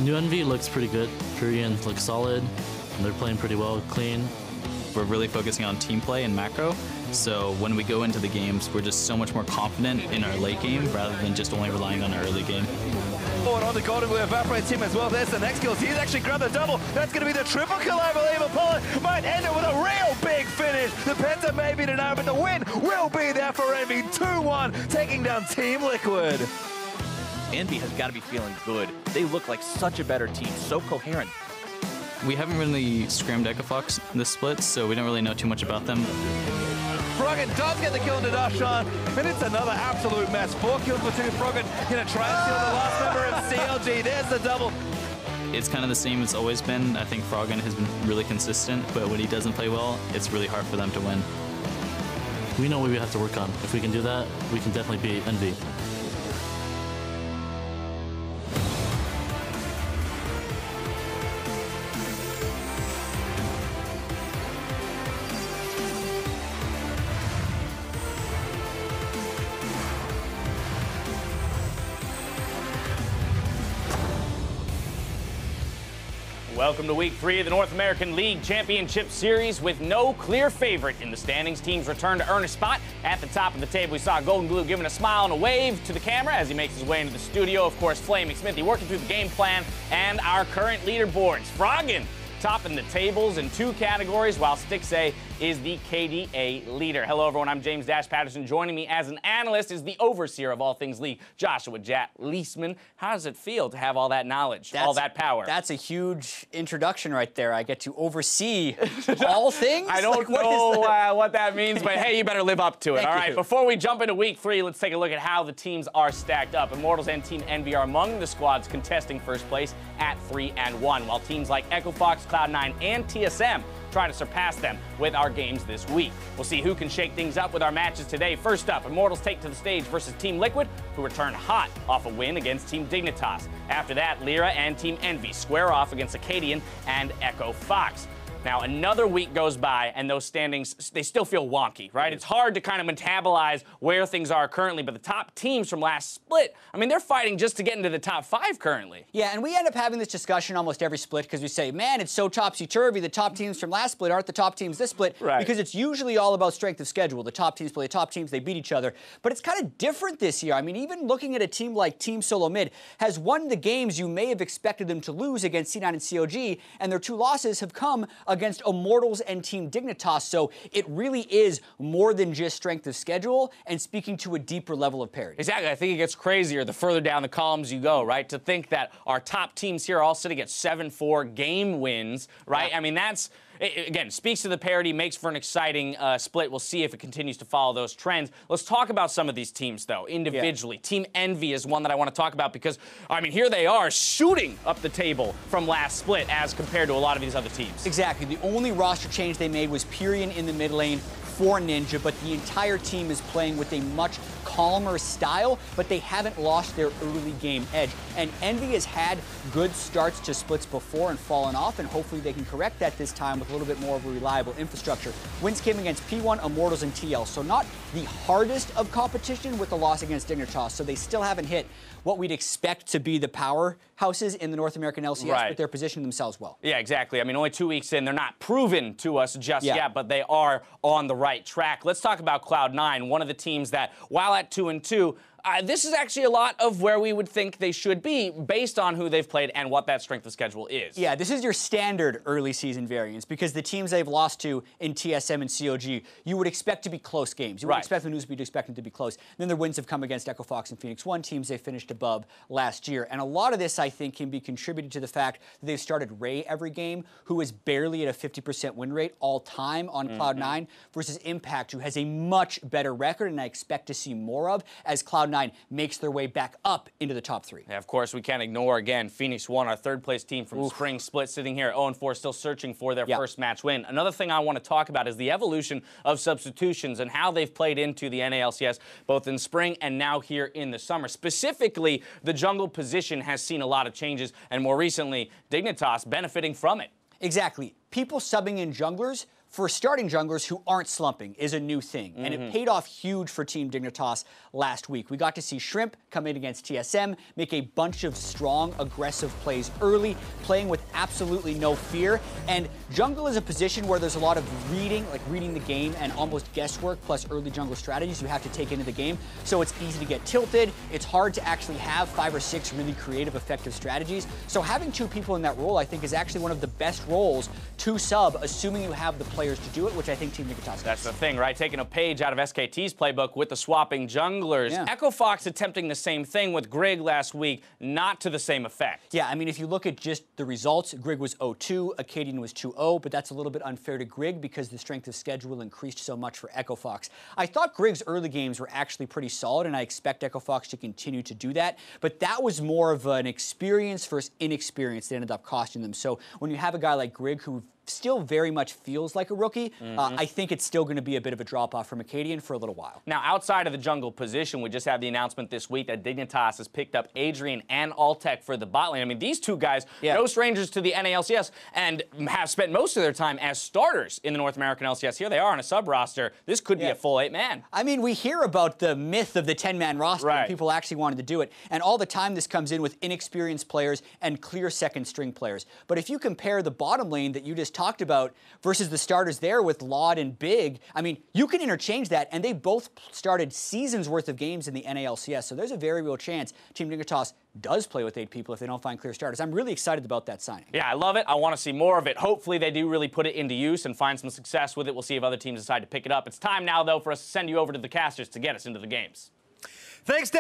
New EnVy looks pretty good. Korean looks solid. And they're playing pretty well, clean. We're really focusing on team play and macro. So when we go into the games, we're just so much more confident in our late game rather than just only relying on our early game. Forward on the golden with Evaporate team as well. There's the next kill. He's actually grabbed the double. That's going to be the triple kill, I believe. Apollo might end it with a real big finish. The Penta may be denied, but the win will be there for EnVy. 2-1, taking down Team Liquid. EnVy has got to be feeling good. They look like such a better team, so coherent. We haven't really scrimmed EpicSkillshot this split, so we don't really know too much about them. Froggen does get the kill into Darshan, and it's another absolute mess. 4 kills for 2. Froggen gonna try and steal the last member of CLG. There's the double. It's kind of the same it's always been. I think Froggen has been really consistent, but when he doesn't play well, it's really hard for them to win. We know what we have to work on. If we can do that, we can definitely beat EnVy. Welcome to Week 3 of the North American League Championship Series with no clear favorite in the standings. Teams return to earn a spot at the top of the table. We saw Golden Glue giving a smile and a wave to the camera as he makes his way into the studio. Of course, Flaming Smithy working through the game plan and our current leaderboards. Froggen topping the tables in 2 categories, while Stixay is the KDA leader. Hello, everyone. I'm James Dash Patterson. Joining me as an analyst is the overseer of all things league, Joshua Jat Leisman. How does it feel to have all that knowledge, all that power? That's a huge introduction right there. I get to oversee all things? I don't know what that means, but hey, you better live up to it. All right, before we jump into Week 3, let's take a look at how the teams are stacked up. Immortals and Team EnVy are among the squads contesting first place at 3-1, while teams like EchoFox, Cloud9, and TSM try to surpass them with our games this week. We'll see who can shake things up with our matches today. First up, Immortals take to the stage versus Team Liquid, who returned hot off a win against Team Dignitas. After that, Lyra and Team EnVy square off against Acadian and EchoFox. Now, another week goes by, and those standings, they still feel wonky, right? It's hard to kind of metabolize where things are currently, but the top teams from last split, I mean, they're fighting just to get into the top 5 currently. Yeah, and we end up having this discussion almost every split because we say, man, it's so topsy-turvy. The top teams from last split aren't the top teams this split, right? Because it's usually all about strength of schedule. The top teams play the top teams, they beat each other. But it's kind of different this year. I mean, even looking at a team like Team Solo Mid has won the games you may have expected them to lose against C9 and COG, and their 2 losses have come against Immortals and Team Dignitas, so it really is more than just strength of schedule and speaking to a deeper level of parity. Exactly. I think it gets crazier the further down the columns you go, right? To think that our top teams here are all sitting at 7-4 game wins, right? Yeah. I mean, that's, again, speaks to the parity, makes for an exciting split. We'll see if it continues to follow those trends. Let's talk about some of these teams, though, individually. Yeah. Team EnVy is one that I want to talk about because, I mean, here they are shooting up the table from last split as compared to a lot of these other teams. Exactly. The only roster change they made was Pyrian in the mid lane for Ninja, but the entire team is playing with a much calmer style, but they haven't lost their early game edge. And EnVy has had good starts to splits before and fallen off, and hopefully they can correct that this time with a little bit more of a reliable infrastructure. Wins came against P1, Immortals, and TL, so not the hardest of competition with the loss against Dignitas, so they still haven't hit what we'd expect to be the powerhouses in the North American LCS, right, but they're positioning themselves well. Yeah, exactly. I mean, only 2 weeks in, they're not proven to us just yet, but they are on the right track. Let's talk about Cloud9, one of the teams that, while at 2-2, this is actually a lot of where we would think they should be based on who they've played and what that strength of schedule is. Yeah, this is your standard early season variance because the teams they've lost to in TSM and COG, you would expect to be close games. You would expect the Newsbeat to expect them to be close. Then their wins have come against EchoFox and Phoenix One, teams they finished above last year. And a lot of this, I think, can be contributed to the fact that they've started Ray every game, who is barely at a 50% win rate all time on Cloud9, versus Impact, who has a much better record, and I expect to see more of as Cloud9 makes their way back up into the top 3. Yeah, of course, we can't ignore, again, Phoenix One, our 3rd place team from Spring Split, sitting here at 0-4, still searching for their first match win. Another thing I want to talk about is the evolution of substitutions and how they've played into the NALCS, both in spring and now here in the summer. Specifically, the jungle position has seen a lot of changes, and more recently, Dignitas benefiting from it. Exactly. People subbing in junglers for starting junglers who aren't slumping is a new thing, and it paid off huge for Team Dignitas last week. We got to see Shrimp come in against TSM, make a bunch of strong, aggressive plays early, playing with absolutely no fear, and jungle is a position where there's a lot of reading, like reading the game and almost guesswork plus early jungle strategies you have to take into the game, so it's easy to get tilted. It's hard to actually have 5 or 6 really creative, effective strategies, so having 2 people in that role I think is actually one of the best roles to sub, assuming you have the players to do it, which I think Team Dignitas does. That's the thing, right? Taking a page out of SKT's playbook with the swapping junglers. Yeah. Echo Fox attempting the same thing with Grig last week, not to the same effect. Yeah, I mean, if you look at just the results, Grig was 0-2, Acadian was 2-0, but that's a little bit unfair to Grig because the strength of schedule increased so much for Echo Fox. I thought Grig's early games were actually pretty solid, and I expect Echo Fox to continue to do that, but that was more of an experience versus inexperience that ended up costing them. So when you have a guy like Grig who still very much feels like a rookie, I think it's still going to be a bit of a drop-off from Acadian for a little while. Now, outside of the jungle position, we just had the announcement this week that Dignitas has picked up Adrian and Altec for the bot lane. I mean, these 2 guys, no strangers to the NA-LCS, and have spent most of their time as starters in the North American LCS. Here they are on a sub-roster. This could be a full 8-man. I mean, we hear about the myth of the 10-man roster, and people actually wanted to do it, and all the time this comes in with inexperienced players and clear second-string players. But if you compare the bottom lane that you just talked about versus the starters there with Laud and Big, I mean, you can interchange that, and they both started seasons worth of games in the NA-LCS, so there's a very real chance Team Dignitas does play with 8 people if they don't find clear starters. I'm really excited about that signing. Yeah, I love it. I want to see more of it. Hopefully they do really put it into use and find some success with it. We'll see if other teams decide to pick it up. It's time now, though, for us to send you over to the casters to get us into the games. Thanks, Dad.